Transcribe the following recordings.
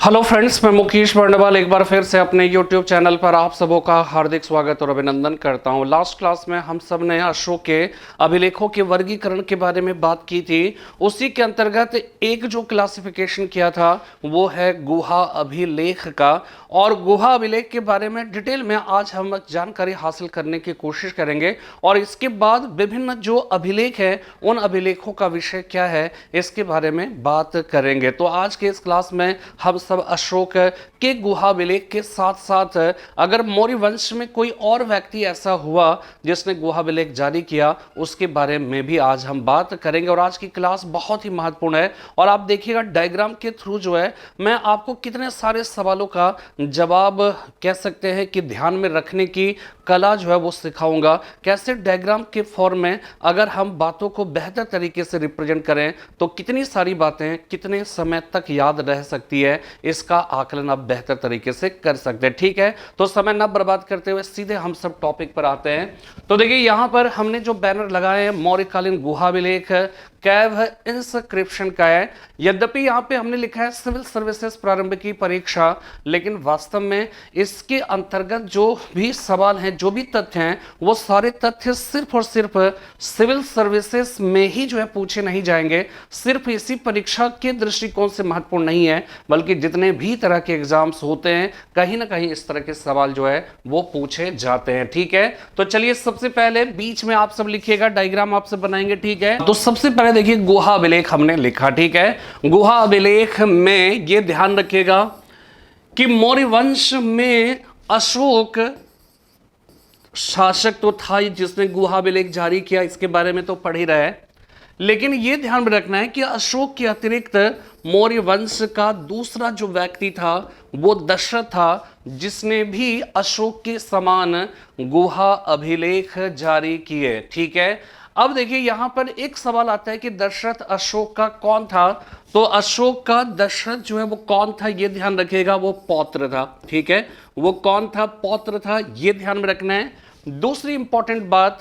Hello friends, मैं मुकेश बर्नवाल एक बार फिर से अपने यूट्यूब चैनल पर आप सबों का हार्दिक स्वागत और अभिनंदन करता हूं। लास्ट क्लास में हम सब ने अशोक के अभिलेखों के वर्गीकरण के बारे में बात की थी। उसी के अंतर्गत एक जो क्लासिफिकेशन किया था वो है गुहा अभिलेख का, और गुहा अभिलेख के बारे में डिटेल में आज हम जानकारी हासिल करने की कोशिश करेंगे। और इसके बाद विभिन्न जो अभिलेख हैं उन अभिलेखों का विषय क्या है इसके बारे में बात करेंगे। तो आज के इस क्लास में हम सब अशोक के गुहा अभिलेख के साथ साथ अगर मौर्य वंश में कोई और व्यक्ति ऐसा हुआ जिसने गुहा अभिलेख जारी किया उसके बारे में भी आज हम बात करेंगे। और आज की क्लास बहुत ही महत्वपूर्ण है और आप देखिएगा डायग्राम के थ्रू जो है मैं आपको कितने सारे सवालों का जवाब कह सकते हैं कि ध्यान में रखने की कला जो है वो सिखाऊंगा। कैसे डायग्राम के फॉर्म में अगर हम बातों को बेहतर तरीके से रिप्रेजेंट करें तो कितनी सारी बातें कितने समय तक याद रह सकती है, इसका आकलन आप बेहतर तरीके से कर सकते हैं। ठीक है, तो समय न बर्बाद करते हुए सीधे हम सब टॉपिक पर आते हैं। तो देखिए यहां पर हमने जो बैनर लगाए हैं मौर्यकालीन गुहा अभिलेख कैव इंस्क्रिप्शन का है। यद्यपि यहां पे हमने लिखा है सिविल सर्विसेज प्रारंभ की परीक्षा, लेकिन वास्तव में इसके अंतर्गत जो भी सवाल हैं जो भी तथ्य हैं वो सारे तथ्य सिर्फ और सिर्फ सिविल सर्विसेज में ही जो है पूछे नहीं जाएंगे। सिर्फ इसी परीक्षा के दृष्टिकोण से महत्वपूर्ण नहीं है, बल्कि जितने भी तरह के एग्जाम्स होते हैं कहीं ना कहीं इस तरह के सवाल जो है वो पूछे जाते हैं। ठीक है, तो चलिए सबसे पहले बीच में आप सब लिखिएगा, डायग्राम आप सब बनाएंगे। ठीक है, तो सबसे पहले देखिए गुहा अभिलेख हमने लिखा। ठीक है, गुहा अभिलेख में ये ध्यान रखिएगा कि मौर्य वंश में अशोक शासक तो था जिसने गुहा अभिलेख जारी किया, इसके बारे में तो पढ़ ही रहे हैं। लेकिन यह ध्यान में रखना है कि अशोक के अतिरिक्त मौर्य वंश का दूसरा जो व्यक्ति था वो दशरथ था, जिसने भी अशोक के समान गुहा अभिलेख जारी किए। ठीक है, अब देखिए यहां पर एक सवाल आता है कि दशरथ अशोक का कौन था। तो अशोक का दशरथ जो है वो कौन था, ये ध्यान रखिएगा, वो पौत्र था। ठीक है, वो कौन था, पौत्र था, ये ध्यान में रखना है। दूसरी इंपॉर्टेंट बात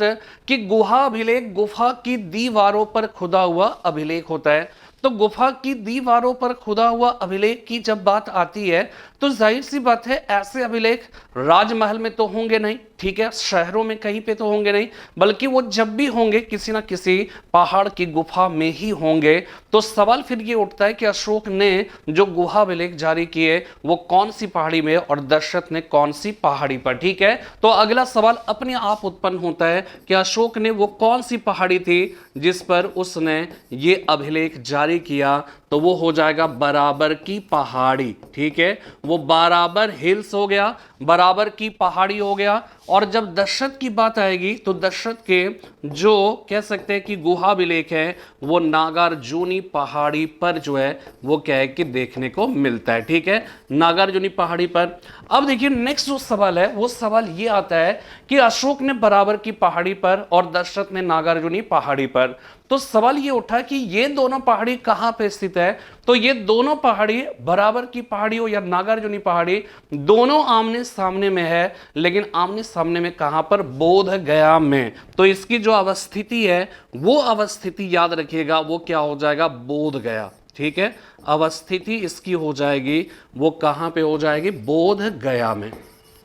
कि गुहा अभिलेख गुफा की दीवारों पर खुदा हुआ अभिलेख होता है। तो गुफा की दीवारों पर खुदा हुआ अभिलेख की जब बात आती है तो जाहिर सी बात है ऐसे अभिलेख राजमहल में तो होंगे नहीं, ठीक है, शहरों में कहीं पे तो होंगे नहीं, बल्कि वो जब भी होंगे किसी ना किसी पहाड़ की गुफा में ही होंगे। तो सवाल फिर ये उठता है कि अशोक ने जो गुहा अभिलेख जारी किए वो कौन सी पहाड़ी में और दशरथ ने कौन सी पहाड़ी पर। ठीक है, तो अगला सवाल अपने आप उत्पन्न होता है कि अशोक ने वो कौन सी पहाड़ी थी जिस पर उसने ये अभिलेख जारी किया। तो वो हो जाएगा बराबर की पहाड़ी। ठीक है, वो बराबर हिल्स हो गया, बराबर की पहाड़ी हो गया। और जब दशरथ की बात आएगी तो दशरथ के जो कह सकते हैं कि गुहा अभिलेख है वो नागार्जुनी पहाड़ी पर जो है वो क्या है कि देखने को मिलता है। ठीक है, नागार्जुनी पहाड़ी पर। अब देखिए नेक्स्ट जो सवाल है वो सवाल ये आता है कि अशोक ने बराबर की पहाड़ी पर और दशरथ ने नागार्जुनी पहाड़ी पर। तो सवाल ये उठा कि ये दोनों पहाड़ी कहां पे स्थित है। तो ये दोनों पहाड़ी बराबर की पहाड़ी हो या नागार्जुनी पहाड़ी दोनों आमने सामने में है, लेकिन आमने सामने में कहां पर, बोध गया में। तो इसकी जो अवस्थिति है वो अवस्थिति याद रखिएगा वो क्या हो जाएगा, बोध गया। ठीक है, अवस्थिति इसकी हो जाएगी वो कहां पे हो जाएगी, बोध गया में।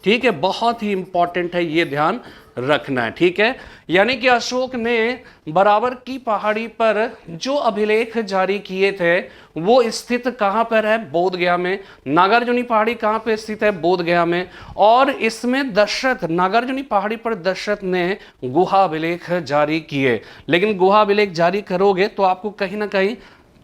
ठीक है, बहुत ही इंपॉर्टेंट है, ये ध्यान रखना है। ठीक है, यानी कि अशोक ने बराबर की पहाड़ी पर जो अभिलेख जारी किए थे वो स्थित कहां पर है, बोध गया में। नागार्जुनी पहाड़ी कहां पर स्थित है, बोध गया में। और इसमें दशरथ, नागार्जुनी पहाड़ी पर दशरथ ने गुहा अभिलेख जारी किए। लेकिन गुहा अभिलेख जारी करोगे तो आपको कहीं ना कहीं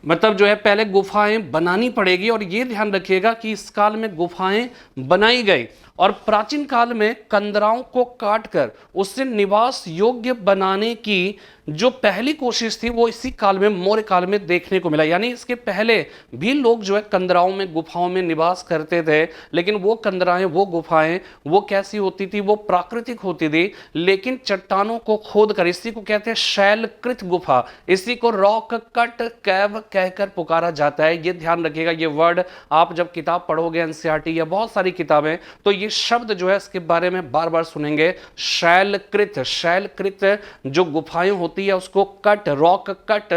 मतलब जो है पहले गुफाएं बनानी पड़ेगी। और ये ध्यान रखिएगा कि इस काल में गुफाएं बनाई गई और प्राचीन काल में कंदराओं को काटकर उससे निवास योग्य बनाने की जो पहली कोशिश थी वो इसी काल में मौर्य काल में देखने को मिला। यानी इसके पहले भी लोग जो है कंदराओं में गुफाओं में निवास करते थे, लेकिन वो कंदराएं वो गुफाएं वो कैसी होती थी, वो प्राकृतिक होती थी, लेकिन चट्टानों को खोदकर, इसी को कहते हैं शैलकृत गुफा, इसी को रॉक कट कैव कहकर पुकारा जाता है। ये ध्यान रखिएगा, ये वर्ड आप जब किताब पढ़ोगे एनसीईआरटी या बहुत सारी किताबें तो ये शब्द जो है इसके बारे में बार बार सुनेंगे, शैलकृत। शैलकृत जो गुफाएं होती होती है उसको कट, रॉक कट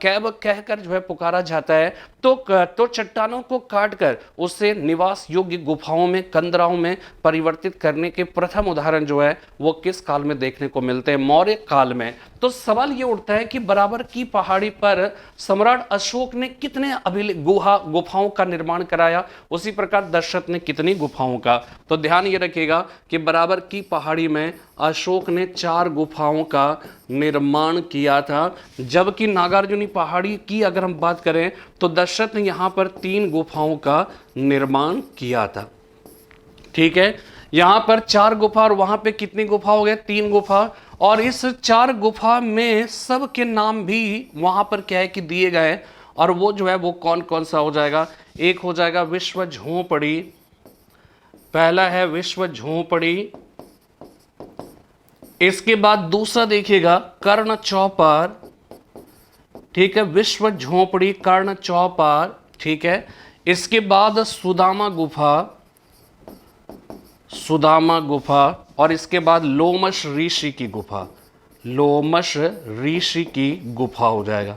कैव कहकर जो है पुकारा जाता है। तो चट्टानों को काटकर उसे निवास योग्य गुफाओं में, कंदराओं में परिवर्तित करने के प्रथम उदाहरण जो है वो किस काल में देखने को मिलते हैं? मौर्य काल में। तो सवाल ये उठता है कि बराबर की पहाड़ी पर सम्राट अशोक ने कितने गुफाओं का निर्माण कराया, उसी प्रकार दशरथ ने कितनी गुफाओं का? तो ध्यान ये रखिएगा कि बराबर की पहाड़ी में अशोक ने 4 गुफाओं का निर्माण किया था, जबकि नागार्जुनी पहाड़ी की अगर हम बात करें तो दशरथ ने यहां पर 3 गुफाओं का निर्माण किया था। ठीक है, यहां पर 4 गुफा और वहां पे कितनी गुफा हो गए? 3 गुफा। और इस 4 गुफा में सब के नाम भी वहां पर क्या है कि दिए गए, और वो जो है वो कौन कौन सा हो जाएगा? एक हो जाएगा विश्व झोंपड़ी, पहला है विश्व झोंपड़ी। इसके बाद दूसरा देखिएगा कर्ण चौपार। ठीक है, विश्व झोंपड़ी, कर्ण चौपार। ठीक है, इसके बाद सुदामा गुफा, सुदामा गुफा, और इसके बाद लोमश ऋषि की गुफा, लोमश ऋषि की गुफा हो जाएगा।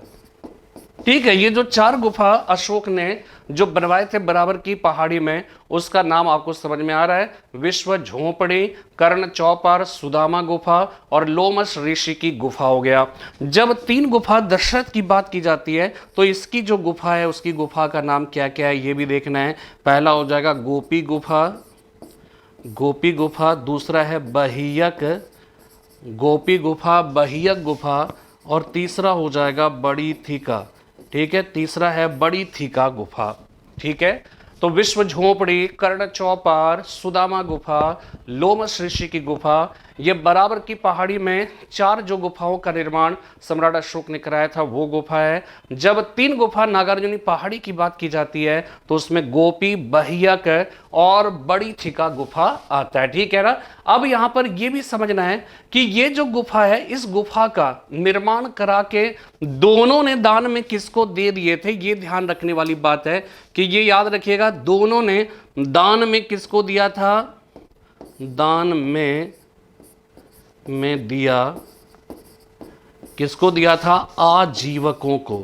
ठीक है, ये जो 4 गुफा अशोक ने जो बनवाए थे बराबर की पहाड़ी में, उसका नाम आपको समझ में आ रहा है? विश्व झोंपड़ी, कर्ण चौपार, सुदामा गुफा और लोमश ऋषि की गुफा हो गया। जब 3 गुफा दशरथ की बात की जाती है तो इसकी जो गुफा है उसकी गुफा का नाम क्या क्या है ये भी देखना है। पहला हो जाएगा गोपी गुफा, गोपी गुफा। दूसरा है बहियक, गोपी गुफा, बहियक गुफा। और तीसरा हो जाएगा बड़ी थीका। ठीक है, तीसरा है बड़ी थीका गुफा। ठीक है, तो विश्व झोंपड़ी, कर्ण चौपार, सुदामा गुफा, लोमश ऋषि की गुफा, ये बराबर की पहाड़ी में 4 जो गुफाओं का निर्माण सम्राट अशोक ने कराया था वो गुफा है। जब 3 गुफा नागार्जुनी पहाड़ी की बात की जाती है तो उसमें गोपी, बहियक और बड़ी थीका गुफा आता है। ठीक है ना। अब यहां पर यह भी समझना है कि ये जो गुफा है, इस गुफा का निर्माण करा के दोनों ने दान में किसको दे दिए थे, ये ध्यान रखने वाली बात है कि ये याद रखिएगा, दोनों ने दान में किसको दिया था? दान में दिया, किसको दिया था? आजीवकों को,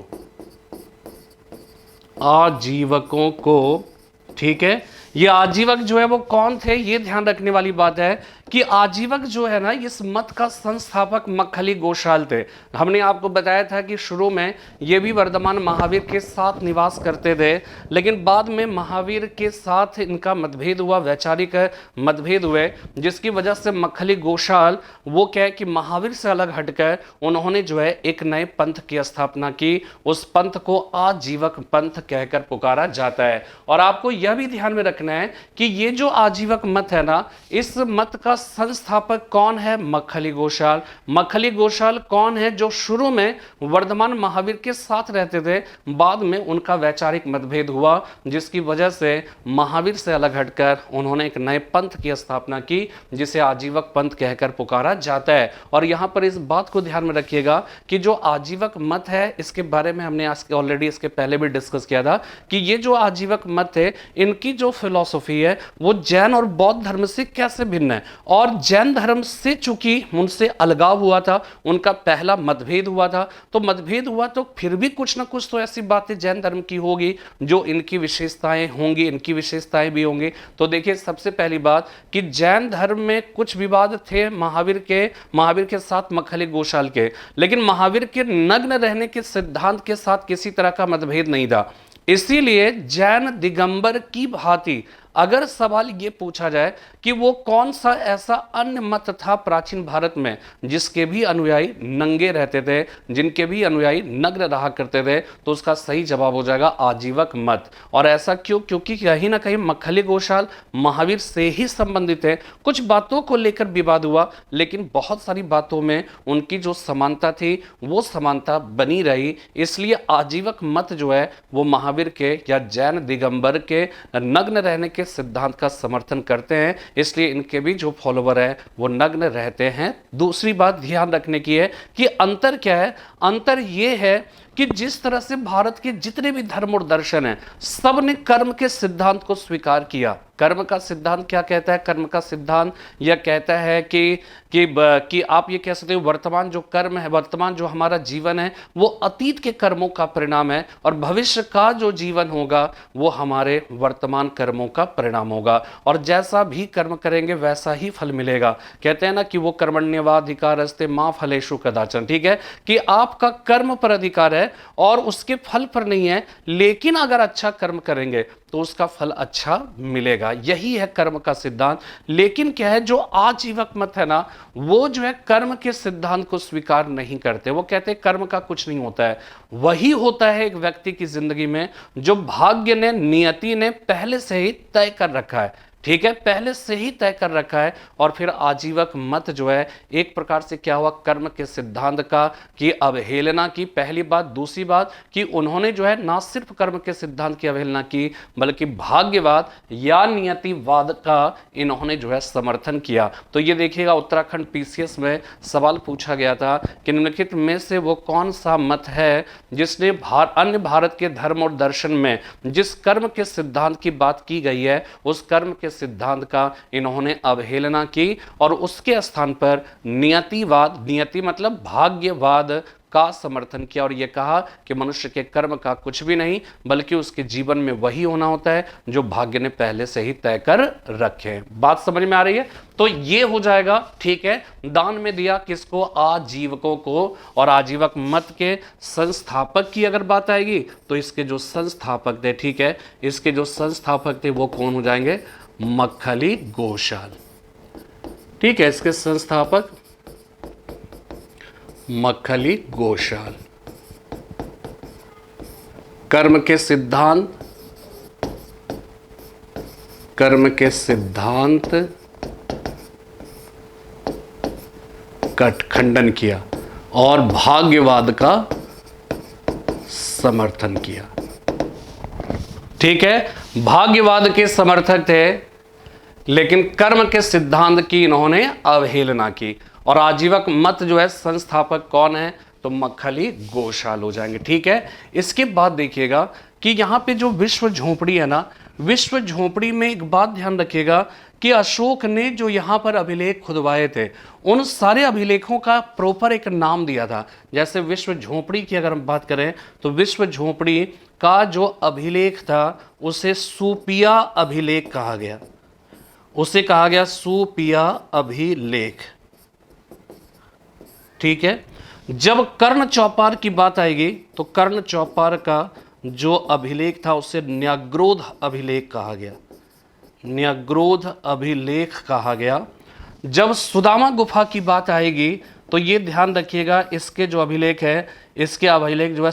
आजीवकों को। ठीक है, ये आजीवक जो है वो कौन थे, ये ध्यान रखने वाली बात है कि आजीवक जो है ना, इस मत का संस्थापक मक्खली गोशाल थे। हमने आपको बताया था कि शुरू में ये भी वर्धमान महावीर के साथ निवास करते थे, लेकिन बाद में महावीर के साथ इनका मतभेद हुआ, वैचारिक मतभेद हुए, जिसकी वजह से मक्खली गोशाल वो क्या है कि महावीर से अलग हटकर उन्होंने जो है एक नए पंथ की स्थापना की। उस पंथ को आजीवक पंथ कहकर पुकारा जाता है। और आपको यह भी ध्यान में रखना है कि ये जो आजीवक मत है ना, इस मत का संस्थापक कौन है? मक्खली गोशाल। मक्खली गोशाल कौन है? जो शुरू में वर्धमान महावीर के साथ रहते थे, बाद में उनका वैचारिक मतभेद हुआ, जिसकी वजह से महावीर से अलग हटकर उन्होंने एक नए पंथ की स्थापना की, जिसे आजीवक पंथ कहकर पुकारा जाता है। और यहां पर इस बात को ध्यान में रखिएगा कि जो आजीवक मत है, इसके बारे में हमने ऑलरेडी इसके पहले भी डिस्कस किया था कि ये जो आजीवक मत है, इनकी जो फिलॉसफी है वो जैन और बौद्ध धर्म से कैसे भिन्न है। और जैन धर्म से चूंकि उनसे अलगाव हुआ था, उनका पहला मतभेद हुआ था, तो मतभेद हुआ तो फिर भी कुछ ना कुछ तो ऐसी बातें जैन धर्म की होगी जो इनकी विशेषताएं होंगी, इनकी विशेषताएं भी होंगी। तो देखिए, सबसे पहली बात कि जैन धर्म में कुछ विवाद थे महावीर के साथ मक्खली गोशाल के, लेकिन महावीर के नग्न रहने के सिद्धांत के साथ किसी तरह का मतभेद नहीं था। इसीलिए जैन दिगंबर की भांति अगर सवाल ये पूछा जाए कि वो कौन सा ऐसा अन्य मत था प्राचीन भारत में जिसके भी अनुयायी नंगे रहते थे, जिनके भी अनुयायी नग्न रहा करते थे, तो उसका सही जवाब हो जाएगा आजीवक मत। और ऐसा क्यों? क्योंकि कहीं ना कहीं मक्खली गोशाल महावीर से ही संबंधित है। कुछ बातों को लेकर विवाद हुआ, लेकिन बहुत सारी बातों में उनकी जो समानता थी वो समानता बनी रही। इसलिए आजीवक मत जो है वो महावीर के या जैन दिगंबर के नग्न रहने के सिद्धांत का समर्थन करते हैं, इसलिए इनके भी जो फॉलोवर हैं वो नग्न रहते हैं। दूसरी बात ध्यान रखने की है कि अंतर क्या है? अंतर यह है कि जिस तरह से भारत के जितने भी धर्म और दर्शन हैं, सब ने कर्म के सिद्धांत को स्वीकार किया। कर्म का सिद्धांत क्या कहता है? कर्म का सिद्धांत यह कहता है कि आप ये कह सकते हो वर्तमान जो कर्म है, वर्तमान जो हमारा जीवन है, वो अतीत के कर्मों का परिणाम है, और भविष्य का जो जीवन होगा वो हमारे वर्तमान कर्मों का परिणाम होगा, और जैसा भी कर्म करेंगे वैसा ही फल मिलेगा। कहते हैं ना कि वो कर्मण्येवाधिकारस्ते मा फलेषु कदाचन, ठीक है, कि आपका कर्म पर अधिकार है और उसके फल पर नहीं है, लेकिन अगर अच्छा कर्म करेंगे तो उसका फल अच्छा मिलेगा। यही है कर्म का सिद्धांत। लेकिन क्या है, जो आजीवक मत है ना, वो जो है कर्म के सिद्धांत को स्वीकार नहीं करते। वो कहते हैं कर्म का कुछ नहीं होता है। वही होता है एक व्यक्ति की जिंदगी में जो भाग्य ने, नियति ने पहले से ही तय कर रखा है, ठीक है, पहले से ही तय कर रखा है। और फिर आजीवक मत जो है एक प्रकार से क्या हुआ, कर्म के सिद्धांत का की अवहेलना की, पहली बात। दूसरी बात कि उन्होंने जो है ना सिर्फ कर्म के सिद्धांत की अवहेलना की, बल्कि भाग्यवाद या नियतिवाद का इन्होंने जो है समर्थन किया। तो ये देखिएगा, उत्तराखंड पीसीएस में सवाल पूछा गया था कि निम्नलिखित में से वो कौन सा मत है जिसने अन्य भारत के धर्म और दर्शन में जिस कर्म के सिद्धांत की बात की गई है, उस कर्म के सिद्धांत का इन्होंने अवहेलना की और उसके स्थान पर नियतिवाद, नियति मतलब भाग्यवाद का समर्थन किया, और यह कहा कि मनुष्य के कर्म का कुछ भी नहीं, बल्कि उसके जीवन में वही होना होता है जो भाग्य ने पहले से ही तय कर रखे। बात समझ में आ रही है? तो ये हो जाएगा, ठीक है। दान में दिया किसको? आजीवकों को। और आजीवक मत के संस्थापक की अगर बात आएगी तो इसके जो संस्थापक थे, ठीक है, इसके जो संस्थापक थे वो कौन हो जाएंगे? मक्खली गोशाल, ठीक है, इसके संस्थापक मक्खली गोशाल। कर्म के सिद्धांत का खंडन किया और भाग्यवाद का समर्थन किया, ठीक है। भाग्यवाद के समर्थक थे लेकिन कर्म के सिद्धांत की इन्होंने अवहेलना की। और आजीवक मत जो है संस्थापक कौन है? तो मक्खली गोशाल हो जाएंगे, ठीक है। इसके बाद देखिएगा कि यहां पे जो विश्व झोपड़ी है ना, विश्व झोपड़ी में एक बात ध्यान रखिएगा कि अशोक ने जो यहां पर अभिलेख खुदवाए थे, उन सारे अभिलेखों का प्रॉपर एक नाम दिया था। जैसे विश्व झोपड़ी की अगर हम बात करें तो विश्व झोपड़ी का जो अभिलेख था उसे सुपिया अभिलेख कहा गया, उसे कहा गया सुपिया अभिलेख, ठीक है। जब कर्ण चौपार की बात आएगी तो कर्ण चौपार का जो अभिलेख था उसे न्याग्रोध अभिलेख कहा गया, न्याग्रोध अभिलेख कहा गया। जब सुदामा गुफा की बात आएगी तो ये ध्यान रखिएगा, इसके जो अभिलेख है, इसके अभिलेख जो है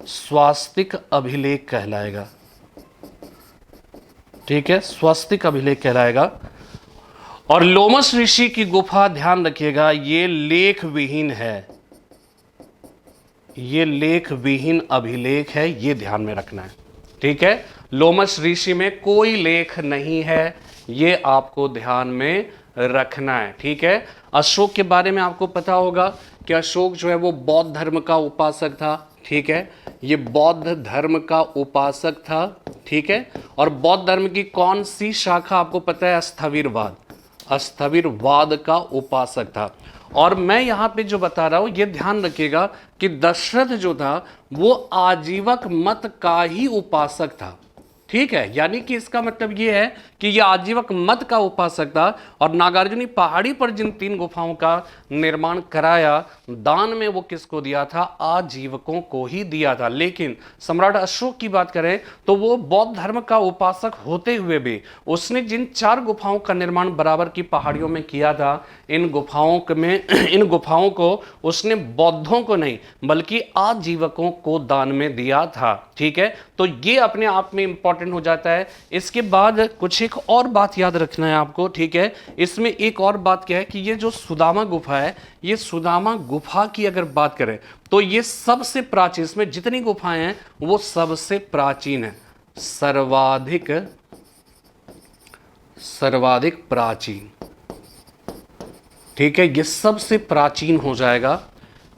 स्वास्तिक अभिलेख कहलाएगा, ठीक है, स्वास्तिक अभिलेख कहलाएगा। और लोमस ऋषि की गुफा ध्यान रखिएगा, ये लेख विहीन है, ये लेख विहीन अभिलेख है, ये ध्यान में रखना है, ठीक है। लोमस ऋषि में कोई लेख नहीं है, ये आपको ध्यान में रखना है, ठीक है। अशोक के बारे में आपको पता होगा कि अशोक जो है वो बौद्ध धर्म का उपासक था, ठीक है, ये बौद्ध धर्म का उपासक था, ठीक है। और बौद्ध धर्म की कौन सी शाखा आपको पता है? स्थविरवाद, स्थविरवाद का उपासक था। और मैं यहां पे जो बता रहा हूं ये ध्यान रखिएगा कि दशरथ जो था वो आजीवक मत का ही उपासक था, ठीक है। यानी कि इसका मतलब ये है कि ये आजीवक मत का उपासक था। और नागार्जुनी पहाड़ी पर जिन 3 गुफाओं का निर्माण कराया, दान में वो किसको दिया था? आजीवकों को ही दिया था। लेकिन सम्राट अशोक की बात करें तो वो बौद्ध धर्म का उपासक होते हुए भी उसने जिन 4 गुफाओं का निर्माण बराबर की पहाड़ियों में किया था, इन गुफाओं को उसने बौद्धों को नहीं बल्कि आजीवकों को दान में दिया था, ठीक है। तो ये अपने आप में इंपॉर्टेंट हो जाता है। इसके बाद कुछ एक और बात याद रखना है आपको, ठीक है। इसमें एक और बात क्या है कि ये जो सुदामा गुफा है, ये सुदामा गुफा की अगर बात करें तो ये सबसे प्राचीन, इसमें जितनी गुफाएं हैं वो सबसे प्राचीन है, सर्वाधिक प्राचीन, ठीक है, ये सबसे प्राचीन हो जाएगा,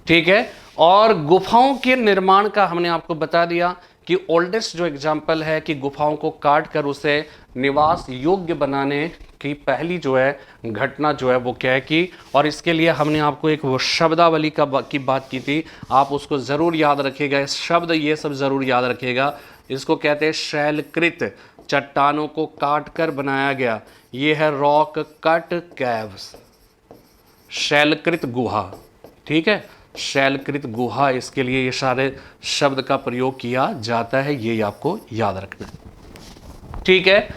ठीक है। और गुफाओं के निर्माण का हमने आपको बता दिया कि ओल्डेस्ट जो एग्जाम्पल है कि गुफाओं को काट कर उसे निवास योग्य बनाने की पहली जो है घटना जो है वो क्या है कि, और इसके लिए हमने आपको एक वो शब्दावली की बात की थी, आप उसको ज़रूर याद रखिएगा। इस शब्द ये सब ज़रूर याद रखिएगा। इसको कहते हैं शैलकृत, चट्टानों को काट कर बनाया गया। ये है रॉक कट कैव्स, शैलकृत गुहा। ठीक है, शैलकृत गुहा, इसके लिए ये सारे शब्द का प्रयोग किया जाता है, ये आपको याद रखना है। ठीक है,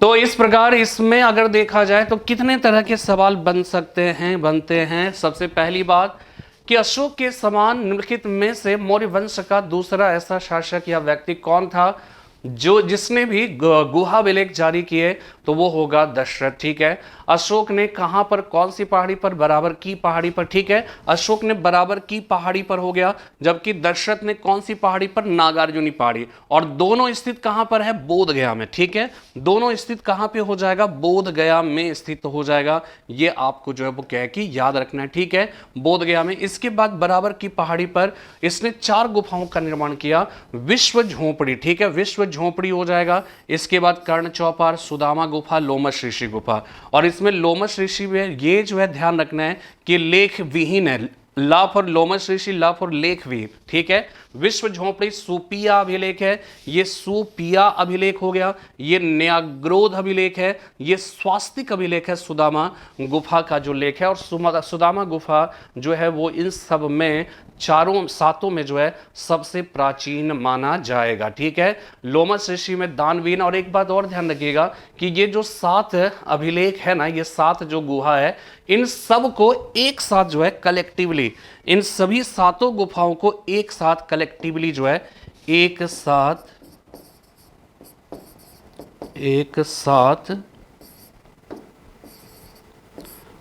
तो इस प्रकार इसमें अगर देखा जाए तो कितने तरह के सवाल बनते हैं। सबसे पहली बात कि अशोक के समान निम्नलिखित में से मौर्य वंश का दूसरा ऐसा शासक या व्यक्ति कौन था जिसने भी गुहा विलेख जारी किए, तो वो होगा दशरथ। ठीक है, अशोक ने कहां पर, कौन सी पहाड़ी पर, बराबर की पहाड़ी पर। ठीक है, अशोक ने बराबर की पहाड़ी पर हो गया, जबकि दशरथ ने कौन सी पहाड़ी पर, नागार्जुनी पहाड़ी। और दोनों स्थित कहां पर है, बोध गया में। ठीक है, दोनों स्थित कहां पे हो जाएगा, बोध गया में स्थित हो जाएगा। ये आपको जो है वो क्या है कि याद रखना है। ठीक है, बोध गया में। इसके बाद बराबर की पहाड़ी पर इसने 4 गुफाओं का निर्माण किया। विश्व झोपड़ी, ठीक है, विश्व झोपड़ी हो जाएगा। इसके बाद कर्ण चौपार, सुदामा गुफा, लोमश ऋषि गुफा। और इसमें लोमश ऋषि में ये जो है ध्यान रखना है कि लेख विहीन है, ला फॉर लोमश ऋषि, ला फॉर लेख विहीन। ठीक है, विश्व झोपड़ी सुपिया अभिलेख है, ये सुपिया अभिलेख हो गया। ये न्याग्रोध अभिलेख है, ये स्वास्तिक अभिलेख है, सुदामा गुफा का जो लेख है। और सुदामा गुफा जो है वो इन सब में सातों में जो है सबसे प्राचीन माना जाएगा। ठीक है, लोमश ऋषि में दानवीन। और एक बात और ध्यान रखिएगा कि ये जो 7 अभिलेख है ना, ये 7 जो गुहा है, इन सब को एक साथ जो है कलेक्टिवली, इन सभी 7 गुफाओं को एक साथ कलेक्टिवली जो है एक साथ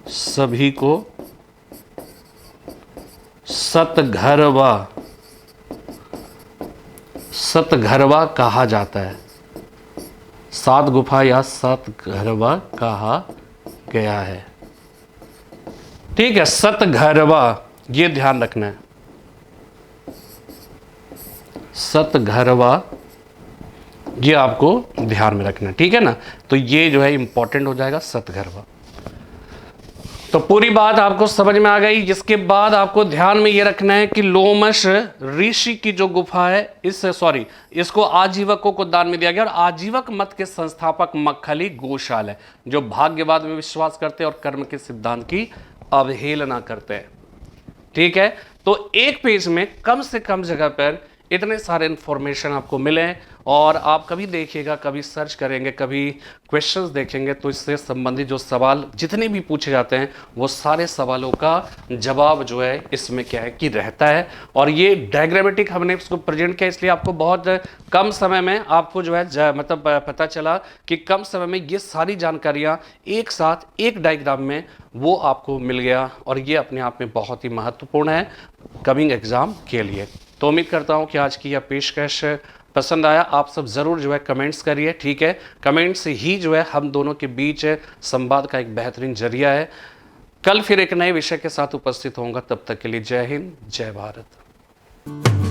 सभी को सतघरवा कहा जाता है। 7 गुफा या सतघरवा कहा गया है। ठीक है, सतघरवा, ये ध्यान रखना है, सतघरवा, ये आपको ध्यान में रखना है। ठीक है ना, तो ये जो है इंपॉर्टेंट हो जाएगा, सतघरवा। तो पूरी बात आपको समझ में आ गई। जिसके बाद आपको ध्यान में ये रखना है कि लोमश ऋषि की जो गुफा है, इसको आजीवकों को दान में दिया गया। और आजीवक मत के संस्थापक मक्खली गोशाल है, जो भाग्यवाद में विश्वास करते हैं और कर्म के सिद्धांत की अवहेलना करते हैं। ठीक है, तो एक पेज में कम से कम जगह पर इतने सारे इंफॉर्मेशन आपको मिले। और आप कभी देखिएगा, कभी सर्च करेंगे, कभी क्वेश्चंस देखेंगे, तो इससे संबंधित जो सवाल जितने भी पूछे जाते हैं, वो सारे सवालों का जवाब जो है इसमें क्या है कि रहता है। और ये डायग्रामेटिक हमने इसको प्रेजेंट किया, इसलिए आपको बहुत कम समय में आपको जो है मतलब पता चला कि कम समय में ये सारी जानकारियाँ एक साथ एक डायग्राम में वो आपको मिल गया। और ये अपने आप में बहुत ही महत्वपूर्ण है कमिंग एग्जाम के लिए। तो उम्मीद करता हूँ कि आज की यह पेशकश पसंद आया। आप सब ज़रूर जो है कमेंट्स करिए। ठीक है, कमेंट्स ही जो है हम दोनों के बीच संवाद का एक बेहतरीन जरिया है। कल फिर एक नए विषय के साथ उपस्थित होऊंगा, तब तक के लिए जय हिंद, जय भारत।